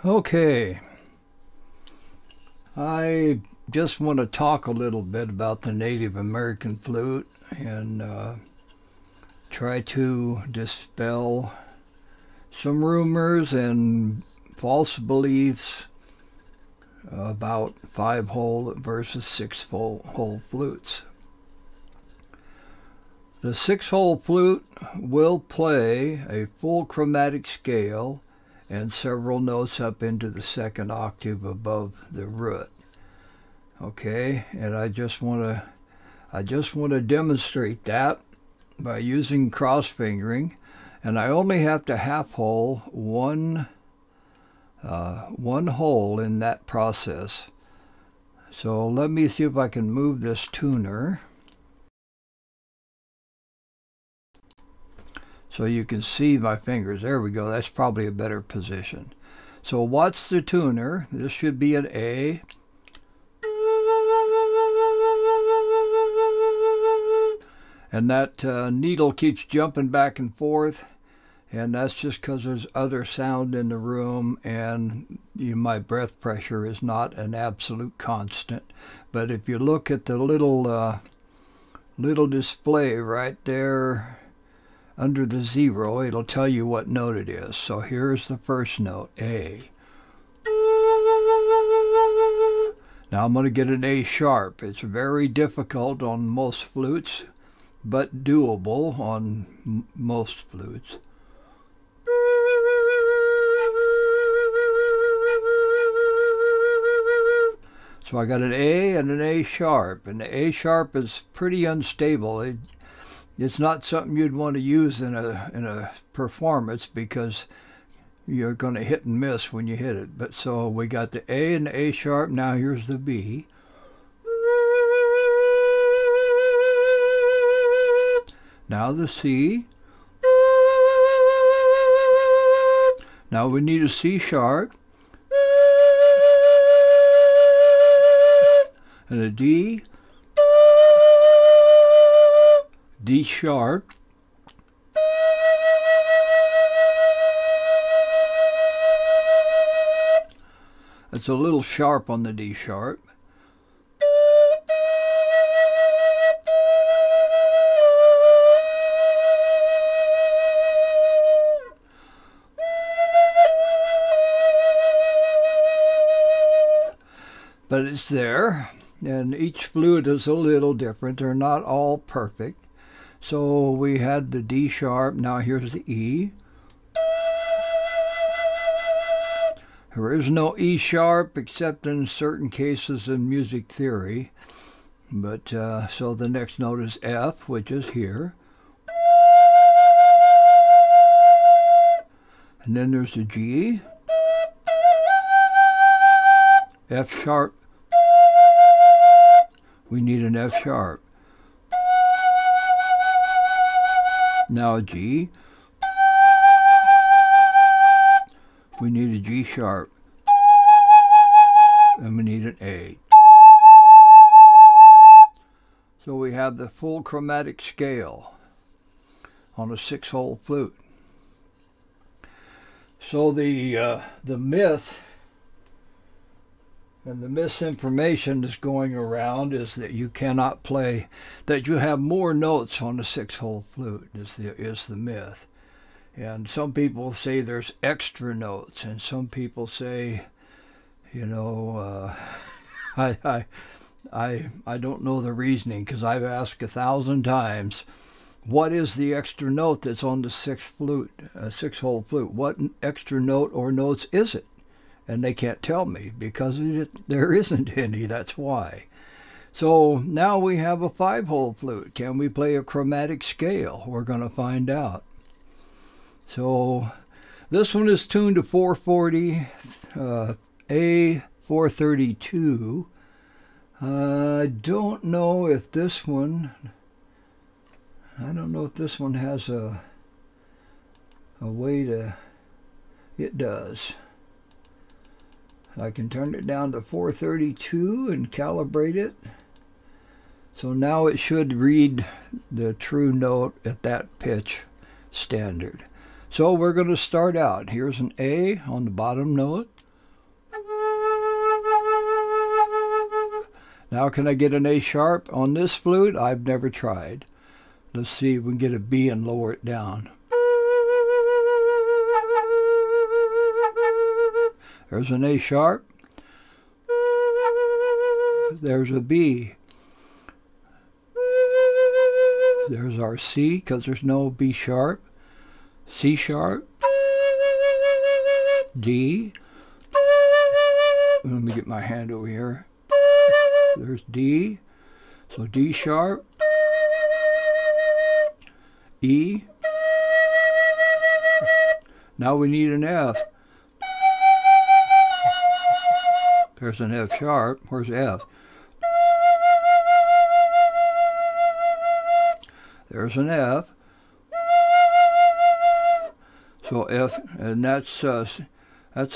Okay, I just want to talk a little bit about the Native American flute and try to dispel some rumors and false beliefs about 5-hole versus 6-hole flutes. The 6-hole flute will play a full chromatic scale and several notes up into the second octave above the root. Okay, and I just want to demonstrate that by using cross fingering, and I only have to half hole one hole in that process. So let me see if I can move this tuner so you can see my fingers. There we go. That's probably a better position. So what's the tuner? This should be an A. And that needle keeps jumping back and forth, and that's just because there's other sound in the room, and my breath pressure is not an absolute constant. But if you look at the little display right there under the 0, it'll tell you what note it is. So here's the first note, A. Now I'm going to get an A sharp. It's very difficult on most flutes, but doable on most flutes. So I got an A and an A sharp, and the A sharp is pretty unstable. It's not something you'd want to use in a performance because you're going to hit and miss when you hit it. But so we got the A and the A sharp. Now here's the B. Now the C. Now we need a C sharp. And a D. D sharp. It's a little sharp on the D sharp. But it's there, and each flute is a little different. They're not all perfect. So we had the D sharp, now here's the E. There is no E sharp except in certain cases in music theory. But so the next note is F, which is here. And then there's the G. F sharp. We need an F sharp. Now a G. We need a G sharp. And we need an A. So we have the full chromatic scale on a 6-hole flute. So the myth and the misinformation that's going around is that you cannot play, that you have more notes on a 6-hole flute is the myth. And some people say there's extra notes, and some people say, you know, I don't know the reasoning, because I've asked 1,000 times, what is the extra note that's on the 6-hole flute? What extra note or notes is it? And they can't tell me because there isn't any. That's why. So now we have a 5-hole flute. Can we play a chromatic scale? We're going to find out. So this one is tuned to 440, A 432. I don't know if this one has a way to, it does. I can turn it down to 432 and calibrate it. So now it should read the true note at that pitch standard. So we're going to start out. Here's an A on the bottom note. Now can I get an A sharp on this flute? I've never tried. Let's see if we can get a B and lower it down. There's an A sharp. There's a B. There's our C, because there's no B sharp. C sharp. D. Let me get my hand over here. There's D. So D sharp. E. Now we need an F. There's an F sharp. Where's F? There's an F. So F, and that's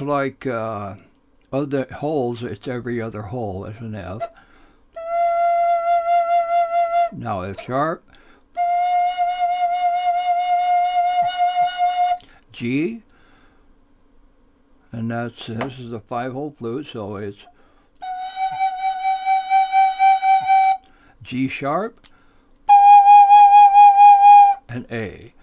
like other holes. It's every other hole is an F. Now F sharp. G. And this is a 5-hole flute, so it's G sharp and A.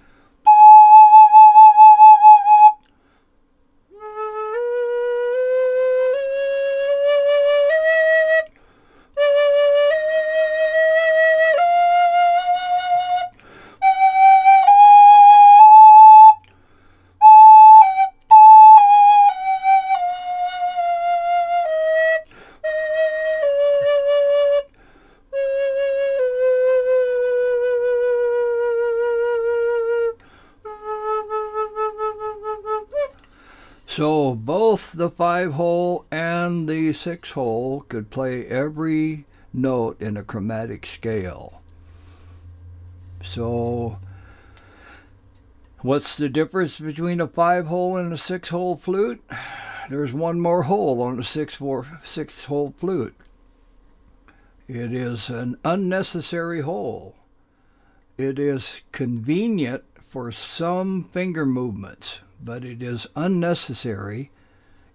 So both the 5-hole and the 6-hole could play every note in a chromatic scale. So what's the difference between a 5-hole and a 6-hole flute? There's one more hole on a 6-hole flute. It is an unnecessary hole. It is convenient for some finger movements, but it is unnecessary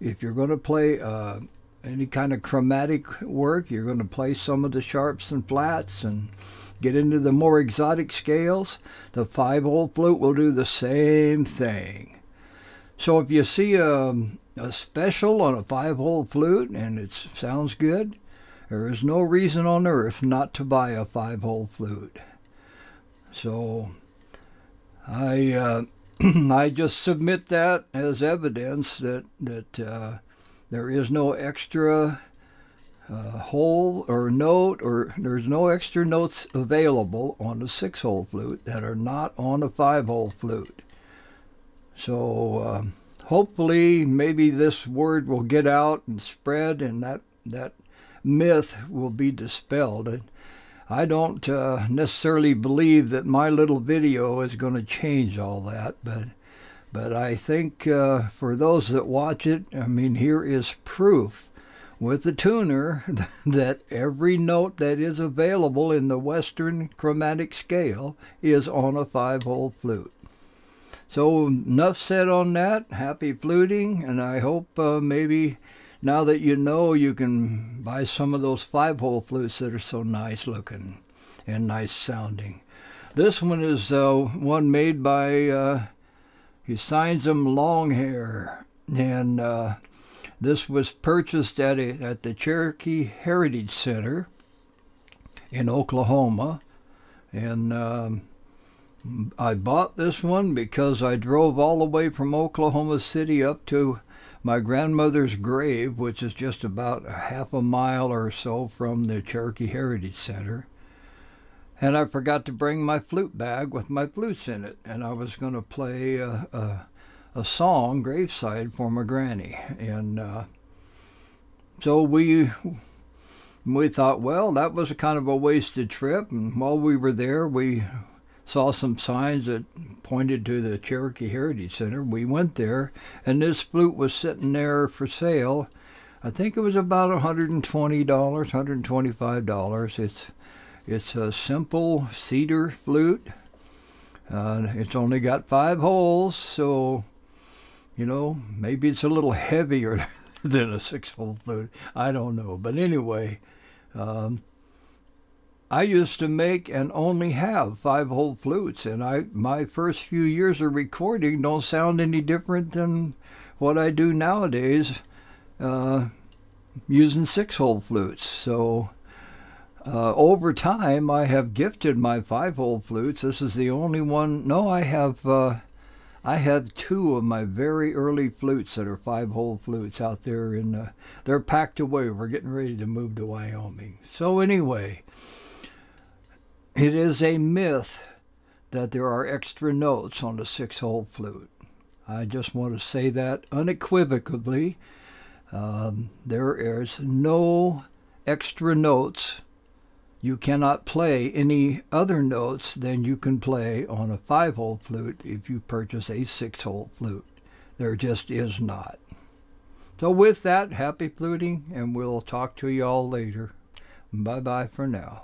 if you're going to play any kind of chromatic work. You're going to play some of the sharps and flats and get into the more exotic scales. The 5-hole flute will do the same thing. So if you see a special on a 5-hole flute and it sounds good, there is no reason on earth not to buy a 5-hole flute. So I just submit that as evidence that there is no extra hole or note, or there's no extra notes available on a 6-hole flute that are not on a 5-hole flute. So hopefully maybe this word will get out and spread, and that myth will be dispelled. And I don't necessarily believe that my little video is going to change all that, but I think for those that watch it, I mean, here is proof with the tuner that every note that is available in the Western chromatic scale is on a 5-hole flute. So enough said on that. Happy fluting, and I hope maybe now that you know, you can buy some of those 5-hole flutes that are so nice looking and nice sounding. This one is one made by, he signs them Long Hair, and this was purchased at the Cherokee Heritage Center in Oklahoma, and I bought this one because I drove all the way from Oklahoma City up to my grandmother's grave, which is just about half a mile or so from the Cherokee Heritage Center. And I forgot to bring my flute bag with my flutes in it, and I was going to play a song, graveside, for my granny. And so we thought, well, that was a kind of a wasted trip. And while we were there, we saw some signs that pointed to the Cherokee Heritage Center. We went there, and this flute was sitting there for sale. I think it was about $120, $125. It's a simple cedar flute. It's only got 5 holes, so, you know, maybe it's a little heavier than a 6-hole flute. I don't know. But anyway, Um, I used to make and only have 5-hole flutes, and my first few years of recording don't sound any different than what I do nowadays using 6-hole flutes. So over time, I have gifted my 5-hole flutes. This is the only one. No, I had 2 of my very early flutes that are 5-hole flutes out there, they're packed away. We're getting ready to move to Wyoming. So anyway, it is a myth that there are extra notes on a 6-hole flute. I just want to say that unequivocally. There is no extra notes. You cannot play any other notes than you can play on a 5-hole flute if you purchase a 6-hole flute. There just is not. So with that, happy fluting, and we'll talk to you all later. Bye-bye for now.